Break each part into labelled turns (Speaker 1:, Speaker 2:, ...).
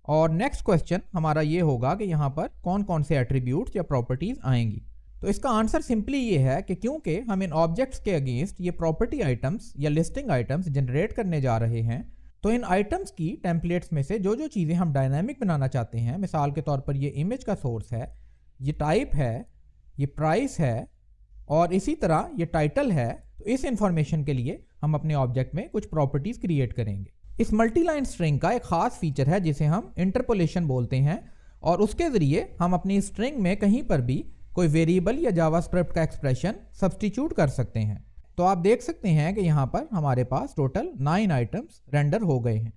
Speaker 1: और next question हमारा ये होगा कि यहाँ पर कौन कौन से एट्रीब्यूट्स या प्रॉपर्टीज आएंगी। तो इसका आंसर सिंपली ये है कि क्योंकि हम इन ऑब्जेक्ट्स के अगेंस्ट ये प्रॉपर्टी आइटम्स या लिस्टिंग आइटम्स जनरेट करने जा रहे हैं, तो इन आइटम्स की टेम्पलेट्स में से जो जो चीज़ें हम डायनामिक बनाना चाहते हैं, मिसाल के तौर पर ये इमेज का सोर्स है, ये टाइप है, ये प्राइस है और इसी तरह ये टाइटल है, तो इस इंफॉर्मेशन के लिए हम अपने ऑब्जेक्ट में कुछ प्रॉपर्टीज क्रिएट करेंगे। इस मल्टीलाइन स्ट्रिंग का एक खास फीचर है जिसे हम इंटरपोलेशन बोलते हैं और उसके जरिए हम अपनी स्ट्रिंग में कहीं पर भी कोई वेरिएबल या जावास्क्रिप्ट का एक्सप्रेशन सब्स्टिट्यूट कर सकते हैं। तो आप देख सकते हैं कि यहाँ पर हमारे पास टोटल 9 आइटम्स रेंडर हो गए हैं।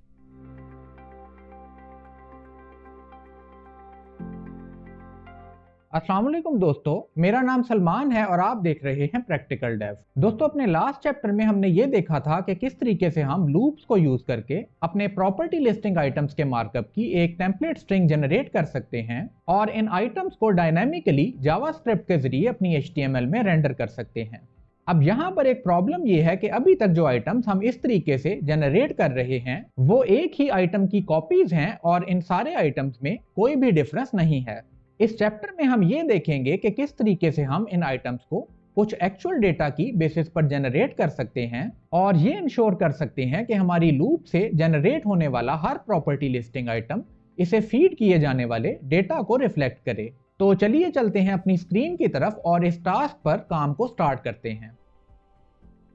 Speaker 2: अस्सलाम वालेकुम दोस्तों, मेरा नाम सलमान है और आप देख रहे हैं प्रैक्टिकल डेव। दोस्तों, अपने लास्ट चैप्टर में हमने ये देखा था कि किस तरीके से हम लूप्स को यूज करके अपने प्रॉपर्टी लिस्टिंग आइटम्स के मार्कअप की एक टेम्पलेट स्ट्रिंग जनरेट कर सकते हैं और इन आइटम्स को डायनामिकली जावास्क्रिप्ट के जरिए अपनी HTML में रेंडर कर सकते हैं। अब यहाँ पर एक प्रॉब्लम ये है कि अभी तक जो आइटम्स हम इस तरीके से जनरेट कर रहे हैं वो एक ही आइटम की कॉपीज हैं और इन सारे आइटम्स में कोई भी डिफरेंस नहीं है। इस चैप्टर में हम ये देखेंगे कि किस तरीके से हम इन आइटम्स को कुछ एक्चुअल डेटा की बेसिस पर जनरेट कर सकते हैं और ये इंश्योर कर सकते हैं कि हमारी लूप से जनरेट होने वाला हर प्रॉपर्टी लिस्टिंग आइटम इसे फीड किए जाने वाले डेटा को रिफ्लेक्ट करे। तो चलिए चलते हैं अपनी स्क्रीन की तरफ और इस टास्क पर काम को स्टार्ट करते हैं।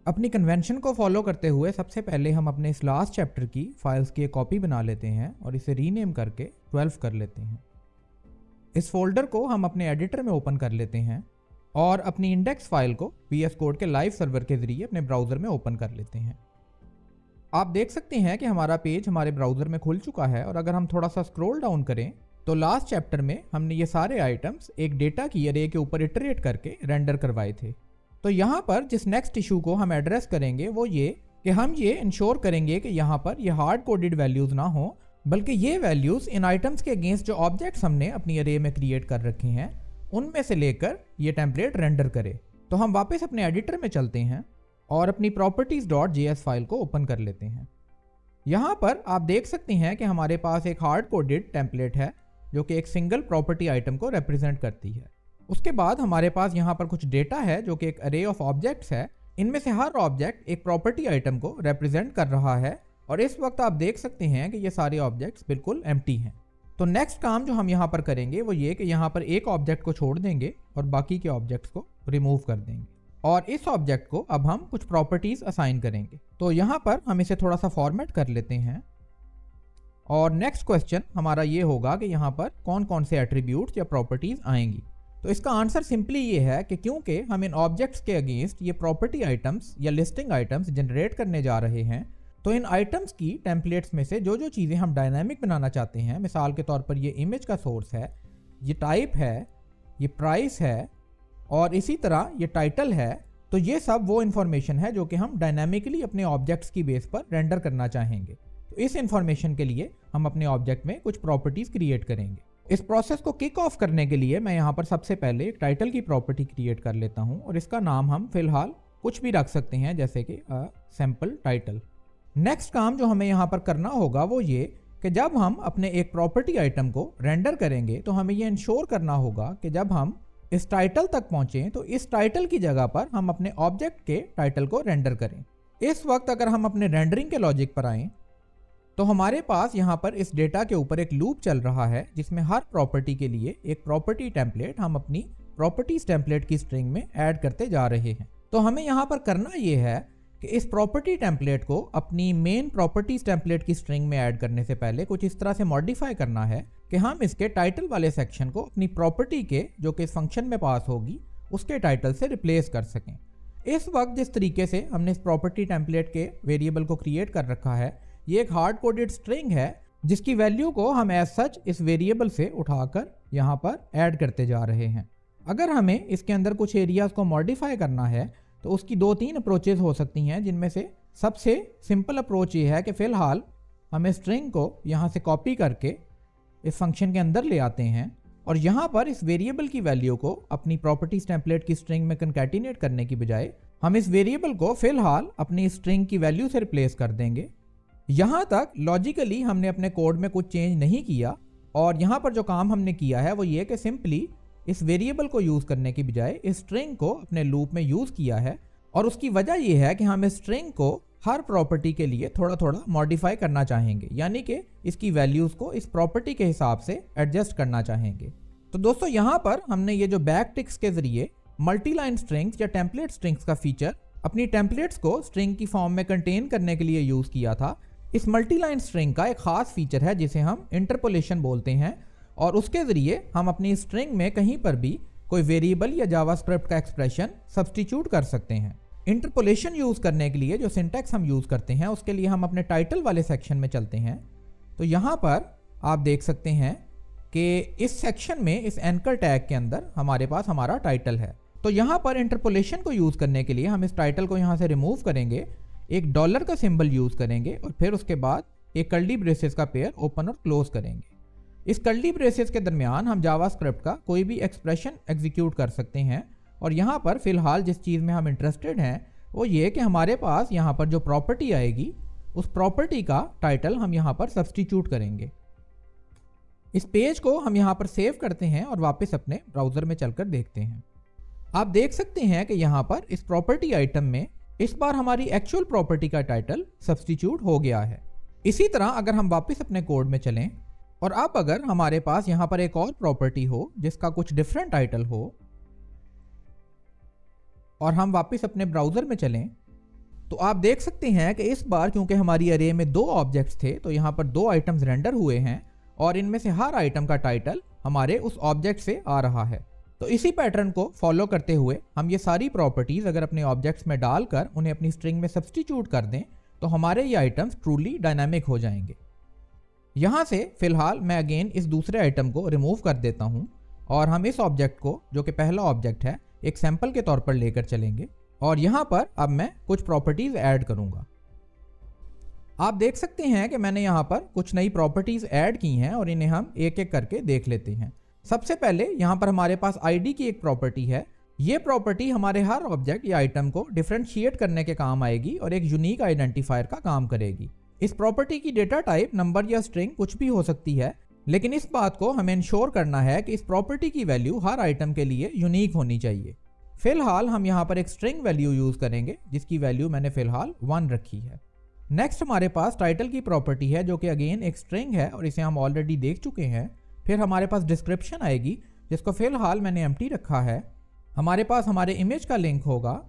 Speaker 1: अपनी कन्वेंशन को फॉलो करते हुए सबसे पहले हम अपने इस लास्ट चैप्टर की फाइल्स की एक कॉपी बना लेते हैं और इसे रीनेम करके 12 कर लेते हैं। इस फोल्डर को हम अपने एडिटर में ओपन कर लेते हैं और अपनी इंडेक्स फाइल को VS कोड के लाइव सर्वर के जरिए अपने ब्राउज़र में ओपन कर लेते हैं। आप देख सकते हैं कि हमारा पेज हमारे ब्राउज़र में खुल चुका है और अगर हम थोड़ा सा स्क्रॉल डाउन करें तो लास्ट चैप्टर में हमने ये सारे आइटम्स एक डेटा की अरे के ऊपर इटरेट करके रेंडर करवाए थे। तो यहाँ पर जिस नेक्स्ट इशू को हम एड्रेस करेंगे वो ये कि हम ये इंश्योर करेंगे कि यहाँ पर ये हार्ड कोडेड वैल्यूज़ ना हो, बल्कि ये वैल्यूज़ इन आइटम्स के अगेंस्ट जो ऑब्जेक्ट्स हमने अपनी अरे में क्रिएट कर रखे हैं उनमें से लेकर ये टेम्पलेट रेंडर करे। तो हम वापस अपने एडिटर में चलते हैं और अपनी properties.js फाइल को ओपन कर लेते हैं। यहाँ पर आप देख सकते हैं कि हमारे पास एक हार्ड कोडेड टेम्पलेट है जो कि एक सिंगल प्रॉपर्टी आइटम को रिप्रेजेंट करती है। उसके बाद हमारे पास यहाँ पर कुछ डेटा है जो कि एक अरे ऑफ ऑब्जेक्ट्स है। इनमें से हर ऑब्जेक्ट एक प्रॉपर्टी आइटम को रिप्रेजेंट कर रहा है और इस वक्त आप देख सकते हैं कि ये सारे ऑब्जेक्ट्स बिल्कुल एम्प्टी हैं। तो नेक्स्ट काम जो हम यहाँ पर करेंगे वो ये कि यहाँ पर एक ऑब्जेक्ट को छोड़ देंगे और बाकी के ऑब्जेक्ट्स को रिमूव कर देंगे और इस ऑब्जेक्ट को अब हम कुछ प्रॉपर्टीज असाइन करेंगे। तो यहाँ पर हम इसे थोड़ा सा फॉर्मेट कर लेते हैं और नेक्स्ट क्वेश्चन हमारा ये होगा कि यहाँ पर कौन कौन से एट्रीब्यूट्स या प्रॉपर्टीज आएंगी। तो इसका आंसर सिंपली ये है कि क्योंकि हम इन ऑब्जेक्ट्स के अगेंस्ट ये प्रॉपर्टी आइटम्स या लिस्टिंग आइटम्स जनरेट करने जा रहे हैं, तो इन आइटम्स की टेम्पलेट्स में से जो जो चीज़ें हम डायनामिक बनाना चाहते हैं, मिसाल के तौर पर ये इमेज का सोर्स है, ये टाइप है, ये प्राइस है और इसी तरह ये टाइटल है, तो ये सब वो इन्फॉर्मेशन है जो कि हम डायनामिकली अपने ऑब्जेक्ट्स की बेस पर रेंडर करना चाहेंगे। तो इस इन्फॉर्मेशन के लिए हम अपने ऑब्जेक्ट में कुछ प्रॉपर्टीज क्रिएट करेंगे। इस प्रोसेस को किक ऑफ करने के लिए मैं यहाँ पर सबसे पहले एक टाइटल की प्रॉपर्टी क्रिएट कर लेता हूँ और इसका नाम हम फिलहाल कुछ भी रख सकते हैं, जैसे कि सैम्पल टाइटल। नेक्स्ट काम जो हमें यहाँ पर करना होगा वो ये कि जब हम अपने एक प्रॉपर्टी आइटम को रेंडर करेंगे तो हमें ये इंश्योर करना होगा कि जब हम इस टाइटल तक पहुँचें तो इस टाइटल की जगह पर हम अपने ऑब्जेक्ट के टाइटल को रेंडर करें। इस वक्त अगर हम अपने रेंडरिंग के लॉजिक पर आएँ तो हमारे पास यहाँ पर इस डेटा के ऊपर एक लूप चल रहा है जिसमें हर प्रॉपर्टी के लिए एक प्रॉपर्टी टेम्पलेट हम अपनी प्रॉपर्टीज टेम्पलेट की स्ट्रिंग में ऐड करते जा रहे हैं। तो हमें यहाँ पर करना ये है कि इस प्रॉपर्टी टेम्पलेट को अपनी मेन प्रॉपर्टीज टेम्पलेट की स्ट्रिंग में ऐड करने से पहले कुछ इस तरह से मॉडिफाई करना है कि हम इसके टाइटल वाले सेक्शन को अपनी प्रॉपर्टी के जो कि इस फंक्शन में पास होगी उसके टाइटल से रिप्लेस कर सकें। इस वक्त जिस तरीके से हमने इस प्रॉपर्टी टेम्पलेट के वेरिएबल को क्रिएट कर रखा है, ये एक हार्ड कोडेड स्ट्रिंग है जिसकी वैल्यू को हम एज सच इस वेरिएबल से उठाकर यहाँ पर ऐड करते जा रहे हैं। अगर हमें इसके अंदर कुछ एरियाज को मॉडिफाई करना है तो उसकी 2-3 अप्रोचेज हो सकती हैं, जिनमें से सबसे सिंपल अप्रोच ये है कि फ़िलहाल हम स्ट्रिंग को यहाँ से कॉपी करके इस फंक्शन के अंदर ले आते हैं और यहाँ पर इस वेरिएबल की वैल्यू को अपनी प्रॉपर्टीज टेम्पलेट की स्ट्रिंग में कंकैटिनेट करने की बजाय हम इस वेरिएबल को फ़िलहाल अपनी स्ट्रिंग की वैल्यू से रिप्लेस कर देंगे यहाँ तक लॉजिकली हमने अपने कोड में कुछ चेंज नहीं किया और यहाँ पर जो काम हमने किया है वो ये कि सिंपली इस वेरिएबल को यूज़ करने की बजाय इस स्ट्रिंग को अपने लूप में यूज़ किया है। और उसकी वजह यह है कि हम इस स्ट्रिंग को हर प्रॉपर्टी के लिए थोड़ा थोड़ा मॉडिफाई करना चाहेंगे, यानी कि इसकी वैल्यूज़ को इस प्रॉपर्टी के हिसाब से एडजस्ट करना चाहेंगे। तो दोस्तों यहाँ पर हमने ये जो बैक टिक्स के ज़रिए मल्टी लाइन स्ट्रिंग्स या टेम्पलेट स्ट्रिंग्स का फीचर अपनी टेम्पलेट्स को स्ट्रिंग की फॉर्म में कंटेन करने के लिए यूज़ किया था। इस मल्टी लाइन स्ट्रिंग का एक ख़ास फीचर है जिसे हम इंटरपोलेशन बोलते हैं और उसके ज़रिए हम अपनी स्ट्रिंग में कहीं पर भी कोई वेरिएबल या जावास्क्रिप्ट का एक्सप्रेशन सब्स्टिट्यूट कर सकते हैं। इंटरपोलेशन यूज़ करने के लिए जो सिंटैक्स हम यूज़ करते हैं उसके लिए हम अपने टाइटल वाले सेक्शन में चलते हैं। तो यहाँ पर आप देख सकते हैं कि इस सेक्शन में इस एंकर टैग के अंदर हमारे पास हमारा टाइटल है। तो यहाँ पर इंटरपोलेशन को यूज़ करने के लिए हम इस टाइटल को यहाँ से रिमूव करेंगे, एक डॉलर का सिंबल यूज़ करेंगे और फिर उसके बाद एक कर्ली ब्रेसेस का पेयर ओपन और क्लोज करेंगे। इस कर्ली ब्रेसेस के दरमियान हम जावास्क्रिप्ट का कोई भी एक्सप्रेशन एग्जीक्यूट कर सकते हैं। और यहाँ पर फिलहाल जिस चीज़ में हम इंटरेस्टेड हैं वो ये कि हमारे पास यहाँ पर जो प्रॉपर्टी आएगी उस प्रॉपर्टी का टाइटल हम यहाँ पर सब्स्टिट्यूट करेंगे। इस पेज को हम यहाँ पर सेव करते हैं और वापस अपने ब्राउज़र में चलकर देखते हैं। आप देख सकते हैं कि यहाँ पर इस प्रॉपर्टी आइटम में इस बार हमारी एक्चुअल प्रॉपर्टी का टाइटल सब्स्टिट्यूट हो गया है। इसी तरह अगर हम वापस अपने कोड में चलें और अब अगर हमारे पास यहाँ पर एक और प्रॉपर्टी हो जिसका कुछ डिफरेंट टाइटल हो और हम वापस अपने ब्राउज़र में चलें तो आप देख सकते हैं कि इस बार क्योंकि हमारी अरे में 2 ऑब्जेक्ट्स थे तो यहाँ पर 2 आइटम्स रेंडर हुए हैं और इनमें से हर आइटम का टाइटल हमारे उस ऑब्जेक्ट से आ रहा है। तो इसी पैटर्न को फॉलो करते हुए हम ये सारी प्रॉपर्टीज़ अगर अपने ऑब्जेक्ट्स में डालकर उन्हें अपनी स्ट्रिंग में सब्स्टिट्यूट कर दें तो हमारे ये आइटम्स ट्रूली डायनामिक हो जाएंगे। यहाँ से फिलहाल मैं अगेन इस दूसरे आइटम को रिमूव कर देता हूँ और हम इस ऑब्जेक्ट को जो कि पहला ऑब्जेक्ट है एक सैंपल के तौर पर लेकर चलेंगे और यहाँ पर अब मैं कुछ प्रॉपर्टीज़ ऐड करूँगा। आप देख सकते हैं कि मैंने यहाँ पर कुछ नई प्रॉपर्टीज़ ऐड की हैं और इन्हें हम एक एक करके देख लेते हैं। सबसे पहले यहाँ पर हमारे पास आईडी की एक प्रॉपर्टी है। ये प्रॉपर्टी हमारे हर ऑब्जेक्ट या आइटम को डिफरेंशिएट करने के काम आएगी और एक यूनिक आइडेंटिफायर का काम करेगी। इस प्रॉपर्टी की डेटा टाइप नंबर या स्ट्रिंग कुछ भी हो सकती है, लेकिन इस बात को हमें इंश्योर करना है कि इस प्रॉपर्टी की वैल्यू हर आइटम के लिए यूनिक होनी चाहिए। फिलहाल हम यहाँ पर एक स्ट्रिंग वैल्यू यूज़ करेंगे जिसकी वैल्यू मैंने फिलहाल 1 रखी है। नेक्स्ट हमारे पास टाइटल की प्रॉपर्टी है जो कि अगेन एक स्ट्रिंग है और इसे हम ऑलरेडी देख चुके हैं। फिर हमारे पास डिस्क्रिप्शन आएगी जिसको फिलहाल मैंने एम्प्टी रखा है। हमारे पास हमारे इमेज का लिंक होगा,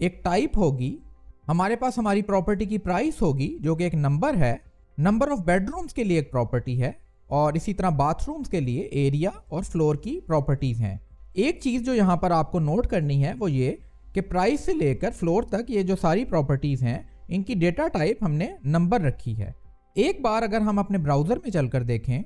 Speaker 1: एक टाइप होगी, हमारे पास हमारी प्रॉपर्टी की प्राइस होगी जो कि एक नंबर है, नंबर ऑफ बेडरूम्स के लिए एक प्रॉपर्टी है और इसी तरह बाथरूम्स के लिए एरिया और फ्लोर की प्रॉपर्टीज़ हैं। एक चीज़ जो यहाँ पर आपको नोट करनी है वो ये कि प्राइस से लेकर फ्लोर तक ये जो सारी प्रॉपर्टीज़ हैं इनकी डेटा टाइप हमने नंबर रखी है। एक बार अगर हम अपने ब्राउज़र में चलकर देखें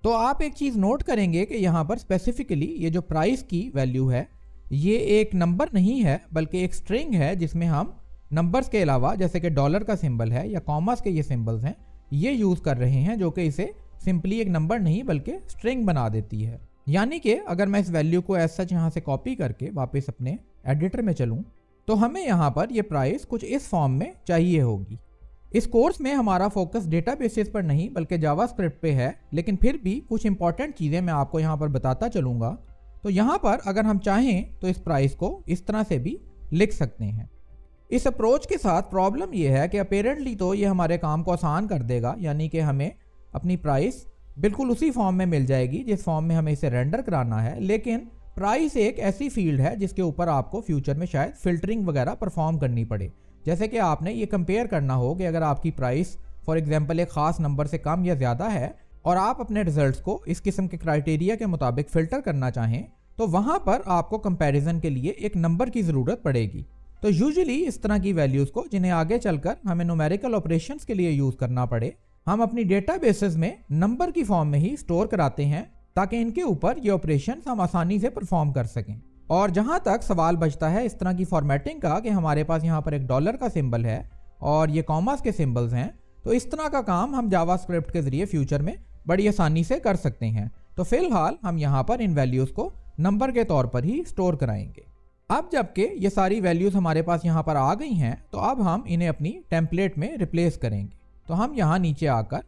Speaker 1: तो आप एक चीज़ नोट करेंगे कि यहाँ पर स्पेसिफिकली ये जो प्राइस की वैल्यू है ये एक नंबर नहीं है बल्कि एक स्ट्रिंग है जिसमें हम नंबर्स के अलावा जैसे कि डॉलर का सिंबल है या कॉमास के ये सिंबल्स हैं ये यूज़ कर रहे हैं जो कि इसे सिंपली एक नंबर नहीं बल्कि स्ट्रिंग बना देती है। यानी कि अगर मैं इस वैल्यू को एज सच यहाँ से कॉपी करके वापस अपने एडिटर में चलूँ तो हमें यहाँ पर ये प्राइस कुछ इस फॉर्म में चाहिए होगी। इस कोर्स में हमारा फोकस डेटाबेसेस पर नहीं बल्कि जावास्क्रिप्ट पे है, लेकिन फिर भी कुछ इंपॉर्टेंट चीज़ें मैं आपको यहाँ पर बताता चलूँगा। तो यहाँ पर अगर हम चाहें तो इस प्राइस को इस तरह से भी लिख सकते हैं। इस अप्रोच के साथ प्रॉब्लम ये है कि अपेरेंटली तो ये हमारे काम को आसान कर देगा, यानी कि हमें अपनी प्राइस बिल्कुल उसी फॉर्म में मिल जाएगी जिस फॉर्म में हमें इसे रेंडर कराना है। लेकिन प्राइस एक ऐसी फील्ड है जिसके ऊपर आपको फ्यूचर में शायद फिल्टरिंग वगैरह परफॉर्म करनी पड़े। जैसे कि आपने ये कंपेयर करना हो कि अगर आपकी प्राइस फॉर एग्जांपल एक ख़ास नंबर से कम या ज़्यादा है और आप अपने रिजल्ट्स को इस किस्म के क्राइटेरिया के मुताबिक फ़िल्टर करना चाहें तो वहाँ पर आपको कंपैरिजन के लिए एक नंबर की ज़रूरत पड़ेगी। तो यूजुअली इस तरह की वैल्यूज़ को जिन्हें आगे चलकर हमें न्यूमेरिकल ऑपरेशंस के लिए यूज़ करना पड़े, हम अपनी डेटाबेसेस में नंबर की फॉर्म में ही स्टोर कराते हैं ताकि इनके ऊपर ये ऑपरेशंस हम आसानी से परफॉर्म कर सकें। और जहाँ तक सवाल बचता है इस तरह की फॉर्मेटिंग का कि हमारे पास यहाँ पर एक डॉलर का सिंबल है और ये कॉमास के सिंबल्स हैं, तो इस तरह का काम हम जावास्क्रिप्ट के ज़रिए फ्यूचर में बड़ी आसानी से कर सकते हैं। तो फिलहाल हम यहाँ पर इन वैल्यूज़ को नंबर के तौर पर ही स्टोर कराएंगे। अब जबकि ये सारी वैल्यूज़ हमारे पास यहाँ पर आ गई हैं तो अब हम इन्हें अपनी टेम्पलेट में रिप्लेस करेंगे। तो हम यहाँ नीचे आकर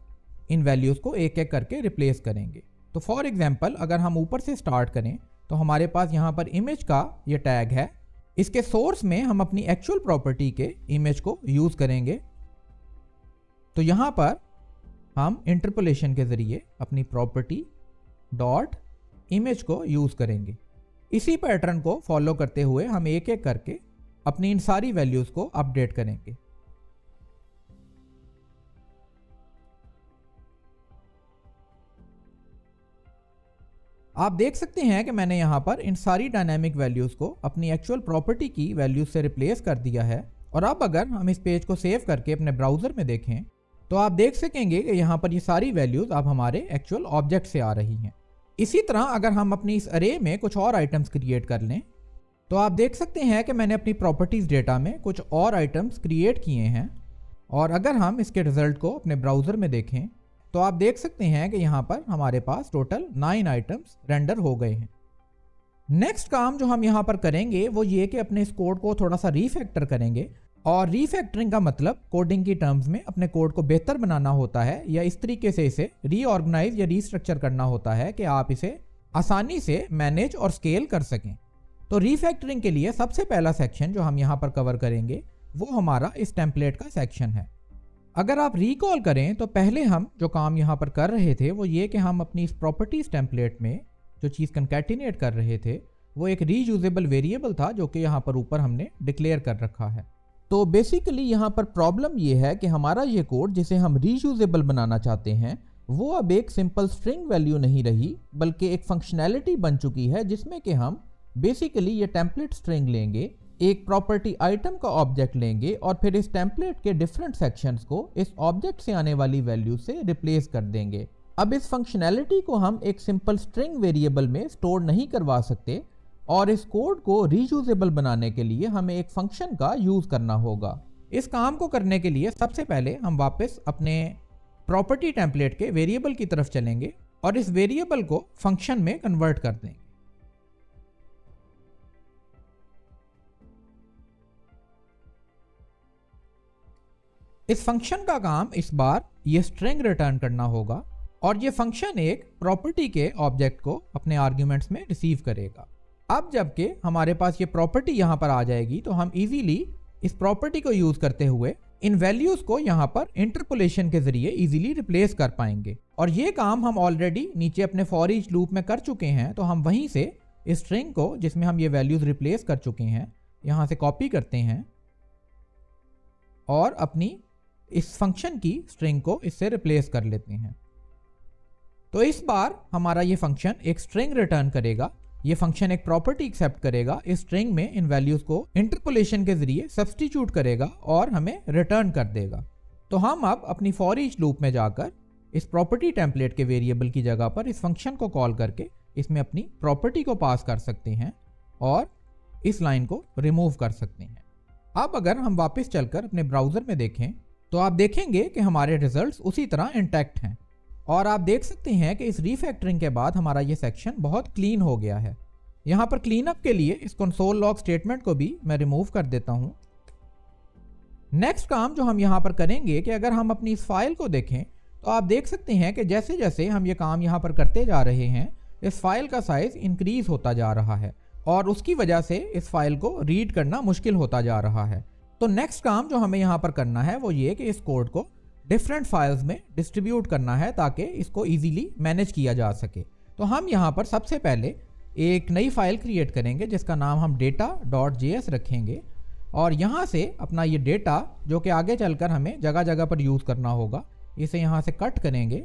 Speaker 1: इन वैल्यूज़ को एक एक करके रिप्लेस करेंगे। तो फॉर एग्जांपल अगर हम ऊपर से स्टार्ट करें तो हमारे पास यहाँ पर इमेज का ये टैग है। इसके सोर्स में हम अपनी एक्चुअल प्रॉपर्टी के इमेज को यूज़ करेंगे। तो यहाँ पर हम इंटरपोलेशन के ज़रिए अपनी प्रॉपर्टी डॉट इमेज को यूज़ करेंगे। इसी पैटर्न को फॉलो करते हुए हम एक एक करके अपनी इन सारी वैल्यूज़ को अपडेट करेंगे। आप देख सकते हैं कि मैंने यहाँ पर इन सारी डायनामिक वैल्यूज़ को अपनी एक्चुअल प्रॉपर्टी की वैल्यूज से रिप्लेस कर दिया है। और अब अगर हम इस पेज को सेव करके अपने ब्राउज़र में देखें तो आप देख सकेंगे कि यहाँ पर ये सारी वैल्यूज़ अब हमारे एक्चुअल ऑब्जेक्ट से आ रही हैं। इसी तरह अगर हम अपनी इस अरे में कुछ और आइटम्स क्रिएट कर लें तो आप देख सकते हैं कि मैंने अपनी प्रॉपर्टीज़ डेटा में कुछ और आइटम्स क्रिएट किए हैं। और अगर हम इसके रिजल्ट को अपने ब्राउज़र में देखें तो आप देख सकते हैं कि यहाँ पर हमारे पास टोटल 9 आइटम्स रेंडर हो गए हैं। नेक्स्ट काम जो हम यहाँ पर करेंगे वो ये कि अपने इस कोड को थोड़ा सा रीफैक्टर करेंगे। और रीफैक्टरिंग का मतलब कोडिंग की टर्म्स में अपने कोड को बेहतर बनाना होता है या इस तरीके से इसे रीऑर्गेनाइज या रीस्ट्रक्चर करना होता है कि आप इसे आसानी से मैनेज और स्केल कर सकें। तो रीफैक्टरिंग के लिए सबसे पहला सेक्शन जो हम यहाँ पर कवर करेंगे वो हमारा इस टेम्पलेट का सेक्शन है। अगर आप रिकॉल करें तो पहले हम जो काम यहाँ पर कर रहे थे वो ये कि हम अपनी इस प्रॉपर्टीज टेम्पलेट में जो चीज़ कंकैटिनेट कर रहे थे वो एक रीयूजेबल वेरिएबल था जो कि यहाँ पर ऊपर हमने डिक्लेयर कर रखा है। तो बेसिकली यहाँ पर प्रॉब्लम ये है कि हमारा ये कोड जिसे हम रीयूजेबल बनाना चाहते हैं वो अब एक सिंपल स्ट्रिंग वैल्यू नहीं रही बल्कि एक फंक्शनैलिटी बन चुकी है जिसमें कि हम बेसिकली ये टेम्पलेट स्ट्रिंग लेंगे, एक प्रॉपर्टी आइटम का ऑब्जेक्ट लेंगे और फिर इस टेम्पलेट के डिफरेंट सेक्शंस को इस ऑब्जेक्ट से आने वाली वैल्यू से रिप्लेस कर देंगे। अब इस फंक्शनैलिटी को हम एक सिंपल स्ट्रिंग वेरिएबल में स्टोर नहीं करवा सकते और इस कोड को रीयूजेबल बनाने के लिए हमें एक फंक्शन का यूज करना होगा। इस काम को करने के लिए सबसे पहले हम वापस अपने प्रॉपर्टी टेम्पलेट के वेरिएबल की तरफ चलेंगे और इस वेरिएबल को फंक्शन में कन्वर्ट कर देंगे। इस फंक्शन का काम इस बार ये स्ट्रिंग रिटर्न करना होगा और ये फंक्शन एक प्रॉपर्टी के ऑब्जेक्ट को अपने आर्ग्यूमेंट्स में रिसीव करेगा। अब जबकि हमारे पास ये प्रॉपर्टी यहाँ पर आ जाएगी तो हम इजीली इस प्रॉपर्टी को यूज करते हुए इन वैल्यूज को यहाँ पर इंटरपोलेशन के जरिए इजीली रिप्लेस कर पाएंगे। और ये काम हम ऑलरेडी नीचे अपने फॉर ईच लूप में कर चुके हैं। तो हम वहीं से इस स्ट्रिंग को जिसमें हम ये वैल्यूज रिप्लेस कर चुके हैं यहाँ से कॉपी करते हैं और अपनी इस फंक्शन की स्ट्रिंग को इससे रिप्लेस कर लेते हैं। तो इस बार हमारा ये फंक्शन एक स्ट्रिंग रिटर्न करेगा। ये फंक्शन एक प्रॉपर्टी एक्सेप्ट करेगा, इस स्ट्रिंग में इन वैल्यूज को इंटरपोलेशन के जरिए सब्स्टिट्यूट करेगा और हमें रिटर्न कर देगा। तो हम अब अपनी फॉर ईच लूप में जाकर इस प्रॉपर्टी टेम्पलेट के वेरिएबल की जगह पर इस फंक्शन को कॉल करके इसमें अपनी प्रॉपर्टी को पास कर सकते हैं और इस लाइन को रिमूव कर सकते हैं। अब अगर हम वापस चलकर अपने ब्राउजर में देखें तो आप देखेंगे कि हमारे रिजल्ट्स उसी तरह इंटैक्ट हैं और आप देख सकते हैं कि इस रीफैक्टरिंग के बाद हमारा ये सेक्शन बहुत क्लीन हो गया है। यहाँ पर क्लीन अप के लिए इस कंसोल लॉग स्टेटमेंट को भी मैं रिमूव कर देता हूँ। नेक्स्ट काम जो हम यहाँ पर करेंगे कि अगर हम अपनी इस फाइल को देखें तो आप देख सकते हैं कि जैसे जैसे हम ये काम यहाँ पर करते जा रहे हैं इस फाइल का साइज इंक्रीज होता जा रहा है और उसकी वजह से इस फाइल को रीड करना मुश्किल होता जा रहा है। तो नेक्स्ट काम जो हमें यहाँ पर करना है वो ये कि इस कोड को डिफरेंट फाइल्स में डिस्ट्रीब्यूट करना है ताकि इसको इजीली मैनेज किया जा सके। तो हम यहाँ पर सबसे पहले एक नई फाइल क्रिएट करेंगे जिसका नाम हम data.js रखेंगे और यहाँ से अपना ये डेटा जो कि आगे चलकर हमें जगह जगह पर यूज़ करना होगा इसे यहाँ से कट करेंगे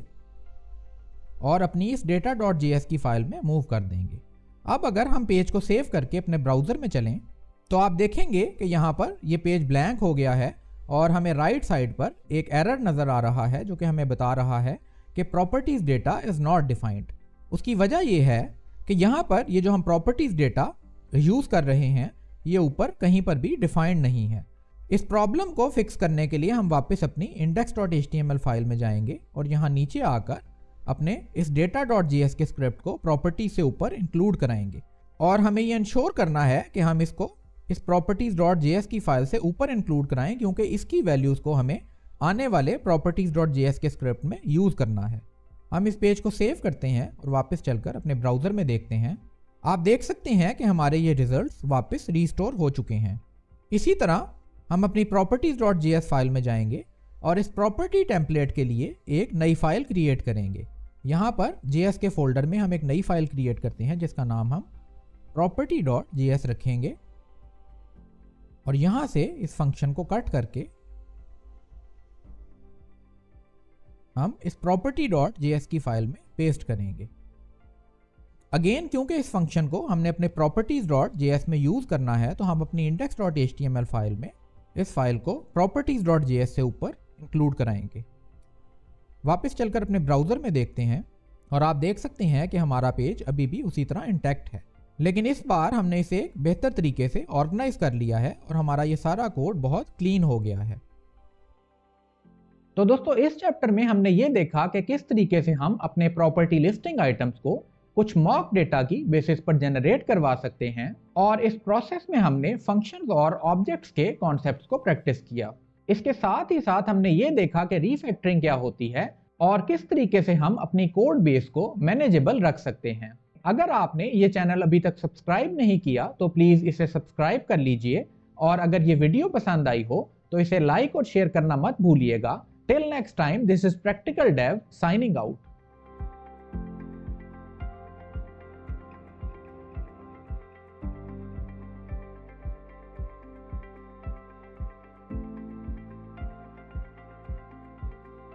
Speaker 1: और अपनी इस data.js की फाइल में मूव कर देंगे। अब अगर हम पेज को सेव करके अपने ब्राउज़र में चलें तो आप देखेंगे कि यहाँ पर ये पेज ब्लैंक हो गया है और हमें राइट साइड पर एक एरर नज़र आ रहा है जो कि हमें बता रहा है कि properties data is not defined. उसकी वजह ये है कि यहाँ पर ये जो हम प्रॉपर्टीज़ डेटा यूज़ कर रहे हैं ये ऊपर कहीं पर भी डिफाइंड नहीं है। इस प्रॉब्लम को फिक्स करने के लिए हम वापस अपनी index.html फाइल में जाएंगे और यहाँ नीचे आकर अपने इस data.js के स्क्रिप्ट को प्रॉपर्टी से ऊपर इंक्लूड कराएंगे और हमें ये इंश्योर करना है कि हम इसको इस properties.js की फाइल से ऊपर इंक्लूड कराएं क्योंकि इसकी वैल्यूज़ को हमें आने वाले properties.js के स्क्रिप्ट में यूज करना है। हम इस पेज को सेव करते हैं और वापस चलकर अपने ब्राउजर में देखते हैं। आप देख सकते हैं कि हमारे ये रिजल्ट्स वापस रीस्टोर हो चुके हैं। इसी तरह हम अपनी properties.js फाइल में जाएंगे और इस प्रॉपर्टी टेम्पलेट के लिए एक नई फाइल क्रिएट करेंगे। यहाँ पर JS के फोल्डर में हम एक नई फाइल क्रिएट करते हैं जिसका नाम हम property.js रखेंगे और यहाँ से इस फंक्शन को कट करके हम इस property.js की फाइल में पेस्ट करेंगे। अगेन क्योंकि इस फंक्शन को हमने अपने properties.js में यूज करना है तो हम अपनी index.html फाइल में इस फाइल को properties.js से ऊपर इंक्लूड कराएंगे। वापस चलकर अपने ब्राउजर में देखते हैं और आप देख सकते हैं कि हमारा पेज अभी भी उसी तरह इंटैक्ट है, लेकिन इस बार हमने इसे एक बेहतर तरीके से ऑर्गेनाइज कर लिया है और हमारा ये सारा कोड बहुत क्लीन हो गया है।
Speaker 2: तो दोस्तों इस चैप्टर में हमने ये देखा कि किस तरीके से हम अपने प्रॉपर्टी लिस्टिंग आइटम्स को कुछ मॉक डेटा की बेसिस पर जनरेट करवा सकते हैं और इस प्रोसेस में हमने फंक्शंस और ऑब्जेक्ट्स के कॉन्सेप्ट्स को प्रैक्टिस किया। इसके साथ ही साथ हमने ये देखा कि रीफैक्टरिंग क्या होती है और किस तरीके से हम अपनी कोड बेस को मैनेजेबल रख सकते हैं। अगर आपने ये चैनल अभी तक सब्सक्राइब नहीं किया तो प्लीज इसे सब्सक्राइब कर लीजिए और अगर ये वीडियो पसंद आई हो तो इसे लाइक और शेयर करना मत भूलिएगा। Till next time, this is practical Dave signing out.